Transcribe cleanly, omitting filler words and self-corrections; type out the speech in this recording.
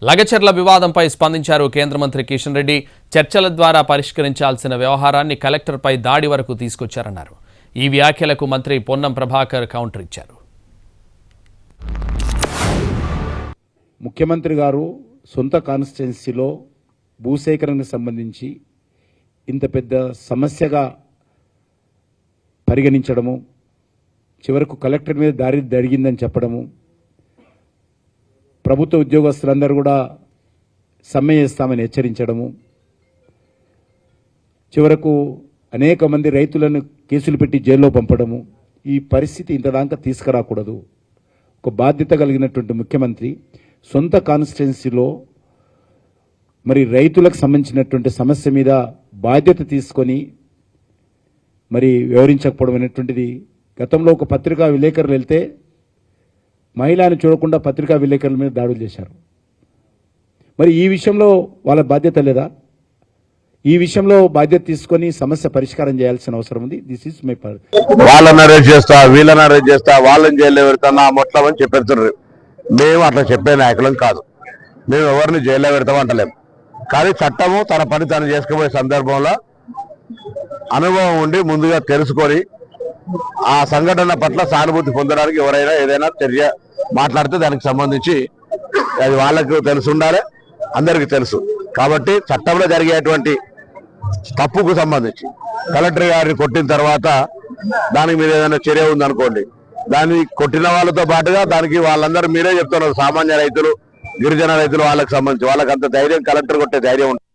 లగచర్ల వివాదంపై స్పందించారు కేంద్ర మంత్రి కిషన్ రెడ్డి. చర్చల ద్వారా పరిష్కరించాల్సిన వ్యవహారాన్ని కలెక్టర్పై దాడి వరకు తీసుకొచ్చారన్నారు. ఈ వ్యాఖ్యలకు మంత్రి పొన్నం ప్రభాకర్ కౌంటర్ ఇచ్చారు. ముఖ్యమంత్రి గారు సొంత కాన్స్టిట్యున్సీలో భూసేకరణకు సంబంధించి ఇంత పెద్ద సమస్యగా పరిగణించడము, చివరకు కలెక్టర్ మీద దాడి జరిగిందని చెప్పడము, ప్రభుత్వ ఉద్యోగస్తులందరూ కూడా సమ్మె చేస్తామని హెచ్చరించడము, చివరకు అనేక మంది రైతులను కేసులు పెట్టి జైల్లో పంపడము, ఈ పరిస్థితి ఇంతదాకా తీసుకురాకూడదు. ఒక బాధ్యత కలిగినటువంటి ముఖ్యమంత్రి సొంత కాన్స్టిట్యున్సీలో మరి రైతులకు సంబంధించినటువంటి సమస్య మీద బాధ్యత తీసుకొని మరి వివరించకపోవడం అనేటువంటిది. గతంలో ఒక పత్రికా విలేకరులు వెళ్తే మహిళని చూడకుండా పత్రికా విలేకరుల మీద దాడులు చేశారు. మరి ఈ విషయంలో వాళ్ళ బాధ్యత లేదా? ఈ విషయంలో బాధ్యత తీసుకొని సమస్య పరిష్కారం చేయాల్సిన అవసరం ఉంది. This is my part. వాళ్ళని అరెస్ట్ చేస్తా, వీళ్ళని అరెస్ట్ చేస్తా, వాళ్ళని జైల్లో పెడతానా మొట్టమని చెప్పేస్తున్నారు. మేము అట్లా చెప్పే నాయకులం కాదు. మేము ఎవరిని జైల్లో పెడతామంటలేము. కానీ చట్టము తన పని తను చేసుకుపోయే సందర్భంలో అనుభవం ఉండి ముందుగా తెలుసుకొని ఆ సంఘటన పట్ల సానుభూతి పొందడానికి ఎవరైనా ఏదైనా చర్య మాట్లాడితే దానికి సంబంధించి అది వాళ్ళకు తెలుసు ఉండాలి, అందరికీ తెలుసు. కాబట్టి చట్టంలో జరిగేటువంటి తప్పుకు సంబంధించి కలెక్టర్ గారిని కొట్టిన తర్వాత దానికి మీద ఏదైనా చర్య ఉందనుకోండి, దాన్ని కొట్టిన వాళ్ళతో పాటుగా దానికి వాళ్ళందరూ మీరే చెప్తున్నారు, సామాన్య రైతులు, గిరిజన రైతులు, వాళ్ళకి సంబంధించి వాళ్ళకి అంత ధైర్యం కలెక్టర్ కొట్టే ధైర్యం ఉంటుంది.